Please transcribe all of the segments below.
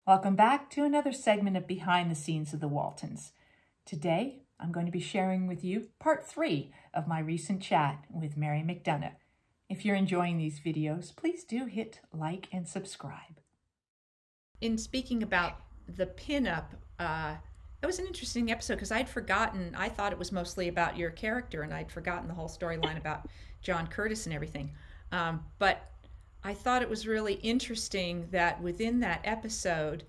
Welcome back to another segment of Behind the Scenes of the Waltons. Today, I'm going to be sharing with you part 3 of my recent chat with Mary McDonough. If you're enjoying these videos, please do hit like and subscribe. In speaking about the pinup, it was an interesting episode because I'd forgotten, I thought it was mostly about your character and I'd forgotten the whole storyline about John Curtis and everything. But I thought it was really interesting that within that episode,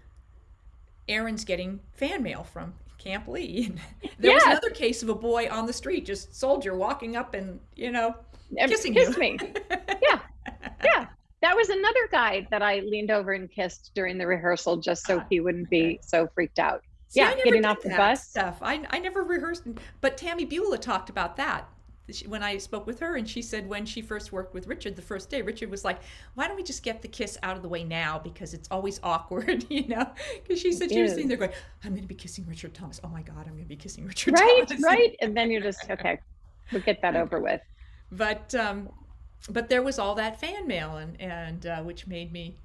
Erin's getting fan mail from Camp Lee. There was another case of a boy on the street, just soldier walking up and, kissing you. Kiss me. Yeah. That was another guy that I leaned over and kissed during the rehearsal just so he wouldn't be so freaked out. See, getting off the bus stuff. I never rehearsed, but Tammy Beulah talked about that when I spoke with her, and she said when she first worked with Richard the first day, Richard was like, "Why don't we just get the kiss out of the way now because it's always awkward, Because she said she was sitting there going, "I'm going to be kissing Richard Thomas. Oh my God, I'm going to be kissing Richard Thomas." Right, and then you're just okay. We'll get that over with. But there was all that fan mail, and which made me,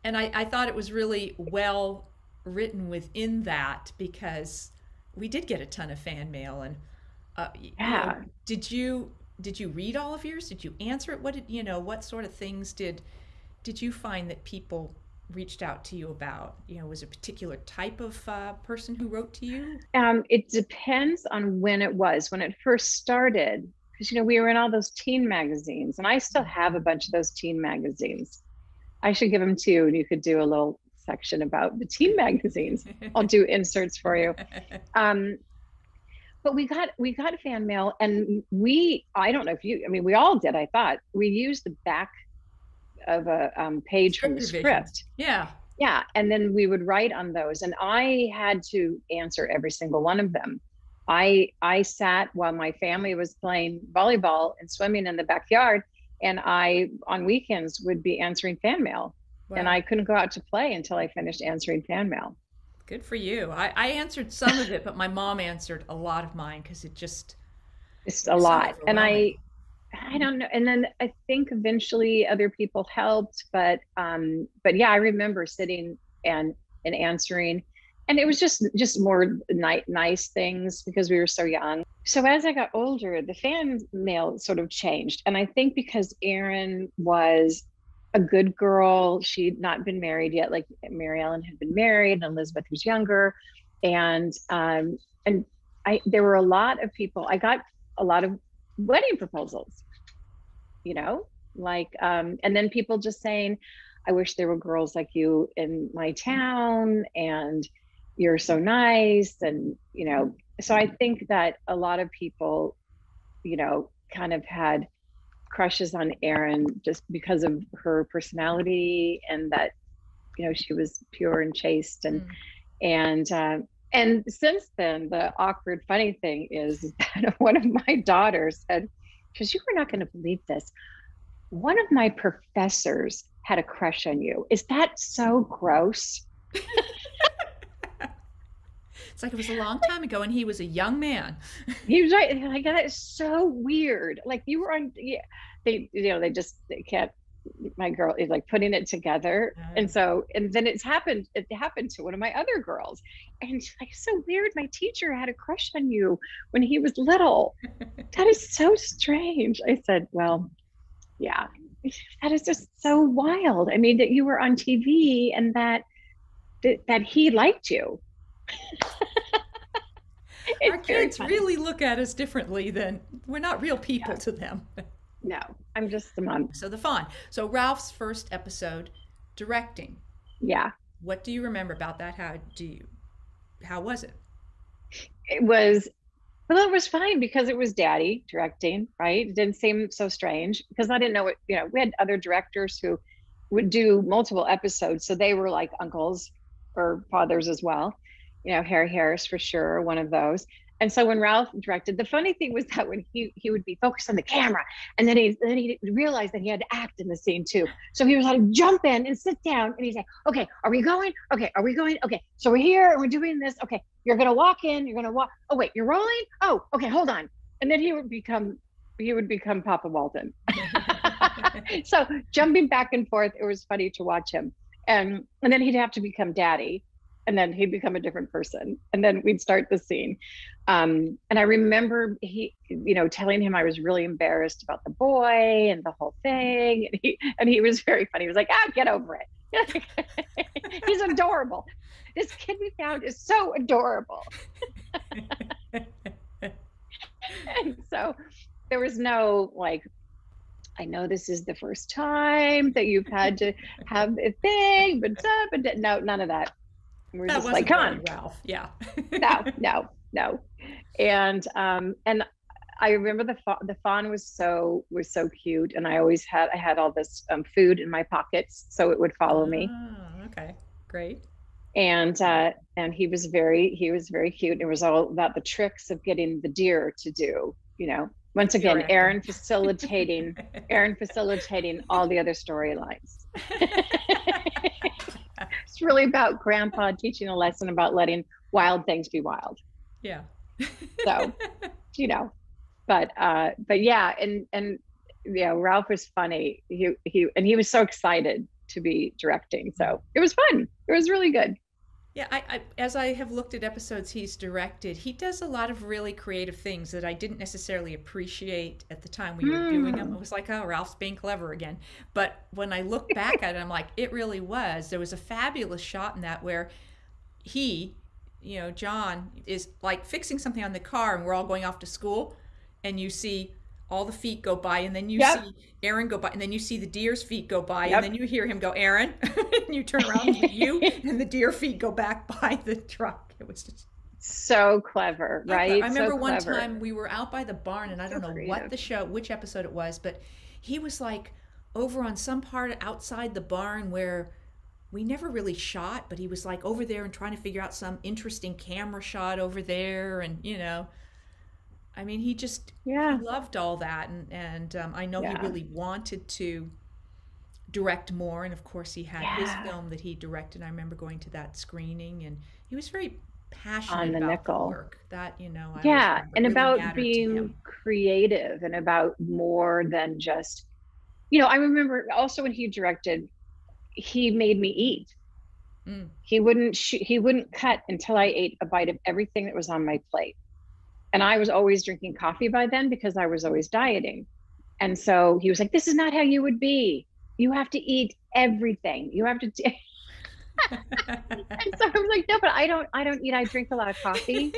and I thought it was really well written within that because we did get a ton of fan mail. And did you read all of yours? Did you answer it? What sort of things did you find that people reached out to you about? Was a particular type of person who wrote to you? It depends on when it was. When it first started, because we were in all those teen magazines, and I still have a bunch of those teen magazines. I should give them to you, and you could do a little section about the teen magazines. I'll do inserts for you. But we got fan mail, and I don't know if we all did. I thought we used the back of a page from the script. Yeah. And then we would write on those, and I had to answer every single one of them. I sat while my family was playing volleyball and swimming in the backyard, and I, on weekends, would be answering fan mail. Wow. And I couldn't go out to play until I finished answering fan mail. Good for you. I answered some of it, but my mom answered a lot of mine because it's a lot. And I don't know. And then I think eventually other people helped, but yeah, I remember sitting and answering, and it was just more nice things because we were so young. So as I got older, the fan mail sort of changed. And I think because Erin was a good girl, she'd not been married yet, like Mary Ellen had been married and Elizabeth was younger. And there were a lot of people, I got a lot of wedding proposals, and then people just saying, "I wish there were girls like you in my town, and you're so nice." And, so I think that a lot of people, kind of had crushes on Erin just because of her personality, and that, she was pure and chaste. And since then, the awkward, funny thing is that one of my daughters said, because you are not going to believe this, one of my professors had a crush on you. Is that so gross? It's like it was a long time ago, and he was a young man. He was right. Like, that is so weird. Like, you were on, they can't. My girl is like putting it together, and then it happened to one of my other girls, and she's like, "So weird. My teacher had a crush on you when he was little. That is so strange." I said, "Well, yeah, that is just so wild. I mean, that you were on TV and that he liked you." Our kids really look at us differently than we're not real people to them. No, I'm just a mom. So the fawn. So Ralph's first episode, directing. Yeah. What do you remember about that? How was it? It was fine because it was Daddy directing, right? It didn't seem so strange because I didn't know what, we had other directors who would do multiple episodes. So they were like uncles or fathers as well. Harry Harris for sure, one of those. And so when Ralph directed, the funny thing was that when he would be focused on the camera, and then he realized that he had to act in the scene too. So he was like, jump in and sit down, and he's like, "Okay, are we going? Okay, are we going? Okay, so we're here and we're doing this. Okay, you're gonna walk in. You're gonna walk. Oh wait, you're rolling. Oh, okay, hold on." And then he would become Papa Walton. So jumping back and forth, it was funny to watch him. And then he'd have to become daddy, and then he'd become a different person, and then we'd start the scene. And I remember he, telling him I was really embarrassed about the boy and the whole thing, and he was very funny. He was like, get over it. He's adorable. This kid we found is so adorable. And so there was no like, I know this is the first time that you've had to have a thing, but no, none of that. We're that just like, come on, Ralph. Yeah. no. And I remember the fawn was so cute, and I had all this food in my pockets so it would follow me. Okay, great. And he was very cute. It was all about the tricks of getting the deer to do, once again, Erin facilitating all the other storylines. It's really about Grandpa teaching a lesson about letting wild things be wild. Yeah. So, but yeah, and Ralph was funny. He was so excited to be directing. So it was fun. It was really good. Yeah, I as I have looked at episodes he's directed, he does a lot of really creative things that I didn't necessarily appreciate at the time we were doing them. It was like, oh, Ralph's being clever again. But when I look back at it, I'm like, it really was. There was a fabulous shot in that where he, John, is like fixing something on the car, and we're all going off to school, and you see all the feet go by, and then you see Erin go by, and then you see the deer's feet go by, and then you hear him go, Erin, and you turn around and the deer feet go back by the truck. It was just so clever, right? I remember one time we were out by the barn, and I don't know which episode it was, but he was like over on some part outside the barn where we never really shot, but he was like over there and trying to figure out some interesting camera shot over there, and I mean, he just he loved all that, and I know he really wanted to direct more, and of course he had his film that he directed. I remember going to that screening, and he was very passionate about the work that and really about being creative, and about more than just I remember also when he directed, he made me eat. He wouldn't cut until I ate a bite of everything that was on my plate. And I was always drinking coffee by then because I was always dieting. And so he was like, this is not how you would be. You have to eat everything. You have to. And so I was like, no, but I don't eat. I drink a lot of coffee.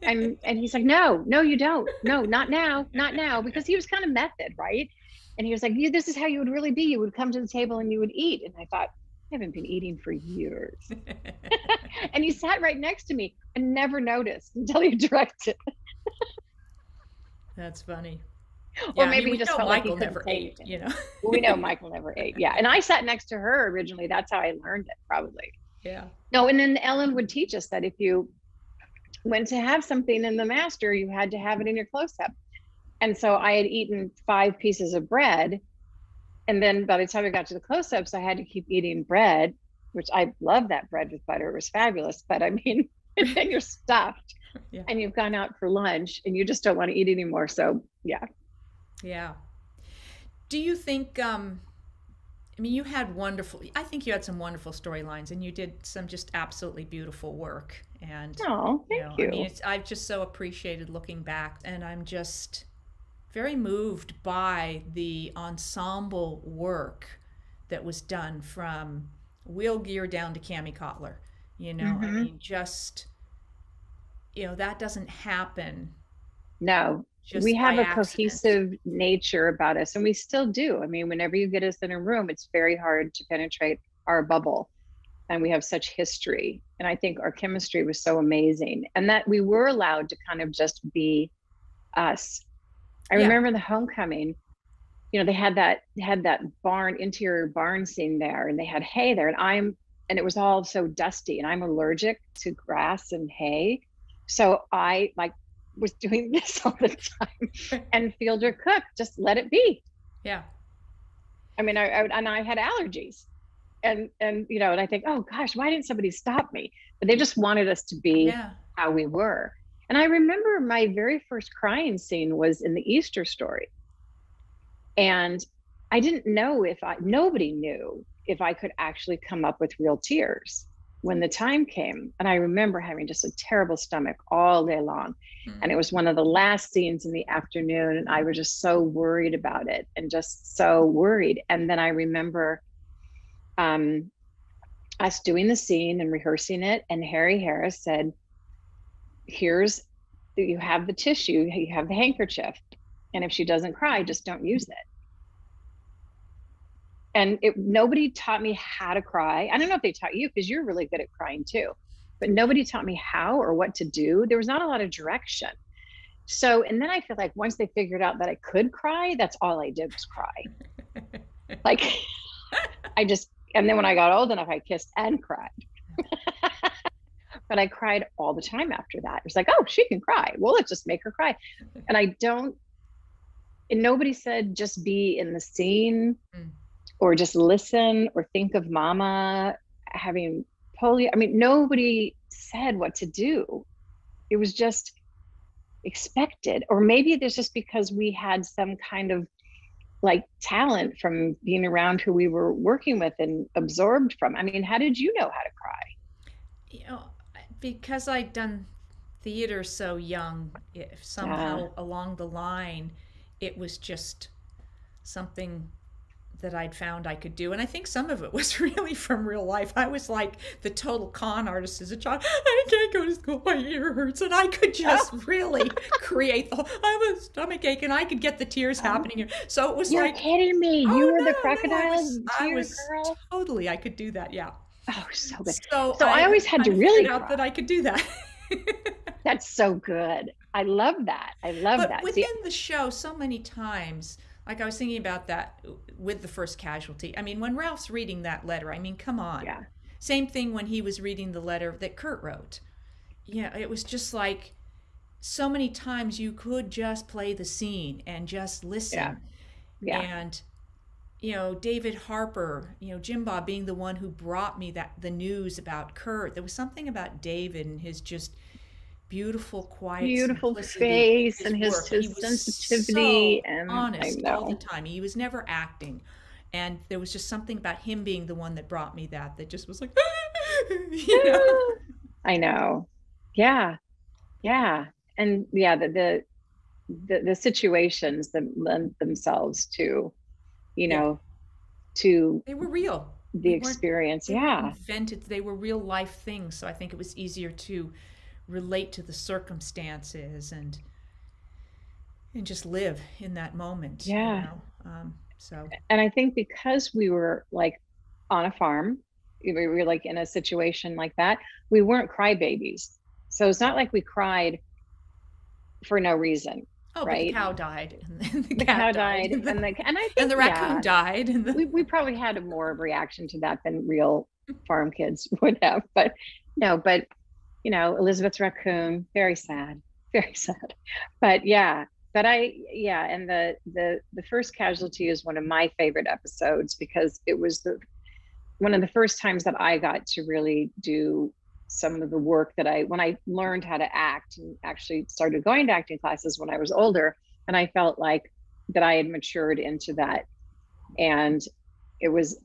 And he's like, no, you don't. No, not now. Not now. Because he was kind of method, right? And he was like, this is how you would really be. You would come to the table and you would eat. And I thought, I haven't been eating for years. And he sat right next to me and never noticed until he directed. That's funny. Or maybe he just felt Michael like he never ate, Well, we know Michael never ate. Yeah. And I sat next to her originally. That's how I learned it, probably. Yeah. No, and then Ellen would teach us that if you went to have something in the master, you had to have it in your close-up. And so I had eaten 5 pieces of bread. And then by the time I got to the close-ups, I had to keep eating bread, which I love that bread with butter. It was fabulous. But I mean, then you're stuffed and you've gone out for lunch and you just don't want to eat anymore. So yeah. Yeah. Do you think, I mean, I think you had some wonderful storylines, and you did some just absolutely beautiful work. And thank you. I mean, I've just so appreciated looking back, and I'm just very moved by the ensemble work that was done from Wheel Gear down to Cammie Kotler. I mean, just, that doesn't happen. No, we have a cohesive nature about us, and we still do. I mean, whenever you get us in a room, it's very hard to penetrate our bubble, and we have such history. And I think our chemistry was so amazing, and that we were allowed to kind of just be us. I remember the homecoming, they had that interior barn scene there, and they had hay there, and it was all so dusty, and I'm allergic to grass and hay. So I was doing this all the time, and Fielder Cook just let it be. Yeah. I mean, I had allergies, and I think, oh gosh, why didn't somebody stop me? But they just wanted us to be how we were. And I remember my very first crying scene was in the Easter story. And I didn't know nobody knew if I could actually come up with real tears when the time came. And I remember having just a terrible stomach all day long. And it was one of the last scenes in the afternoon. And I was just so worried about it and just so worried. And then I remember us doing the scene and rehearsing it. And Harry Harris said, you have the tissue, you have the handkerchief. And if she doesn't cry, just don't use it. And nobody taught me how to cry. I don't know if they taught you, because you're really good at crying too, but nobody taught me how or what to do. There was not a lot of direction. So, and then I feel like once they figured out that I could cry, that's all I did was cry. Like and then when I got old enough, I kissed and cried. But I cried all the time after that. It was like, oh, she can cry. Well, let's just make her cry. And nobody said just be in the scene. Or just listen, or think of mama having polio. I mean, nobody said what to do. It was just expected. Or maybe it's just because we had some kind of like talent from being around who we were working with and absorbed from. I mean, how did you know how to cry? Because I'd done theater so young, somehow along the line, it was just something that I'd found I could do. And I think some of it was really from real life. I was like the total con artist as a child. I can't go to school, my ear hurts. And I could just really create I have a stomach ache, and I could get the tears happening. So it was You're like, kidding me. Oh, You were no, the crocodile I was girl. Totally, I could do that. Yeah. Oh, so good. So I always had to really out that I could do that. That's so good. I love that. But within the show, so many times, like I was thinking about that with the first casualty. I mean, when Ralph's reading that letter, I mean, come on. Yeah. Same thing when he was reading the letter that Kurt wrote. Yeah, it was just like so many times you could just play the scene and just listen. Yeah. And, David Harper, Jim Bob being the one who brought me the news about Kurt. There was something about David and his just beautiful, quiet, beautiful face and his sensitivity, so and honest all the time. He was never acting, and there was just something about him being the one that brought me that just was like, I know, yeah, and the situations that lend themselves to, to they were real. The experience, they were real life things. So I think it was easier to relate to the circumstances and just live in that moment. And I think because we were like on a farm, we were like in a situation like that, we weren't crybabies. So it's not like we cried for no reason. Oh, right? But the cow died, and the cow died, and I think the raccoon died, and we probably had a more of a reaction to that than real farm kids would have. But Elizabeth's raccoon, very sad. But and the first casualty is one of my favorite episodes, because it was one of the first times that I got to really do some of the work that when I learned how to act, and actually started going to acting classes when I was older, and I felt like that I had matured into that. And it was,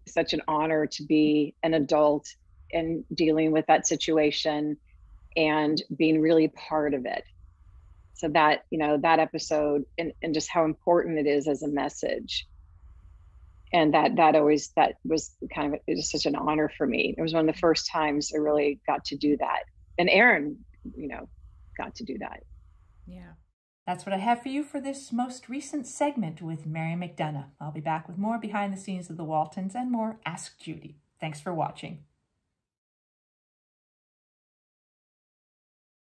such an honor to be an adult and dealing with that situation and being really part of it. So that, that episode and just how important it is as a message. And that was kind of, it was such an honor for me. It was one of the first times I really got to do that. And Erin, got to do that. Yeah. That's what I have for you for this most recent segment with Mary McDonough. I'll be back with more behind the scenes of the Waltons and more Ask Judy. Thanks for watching.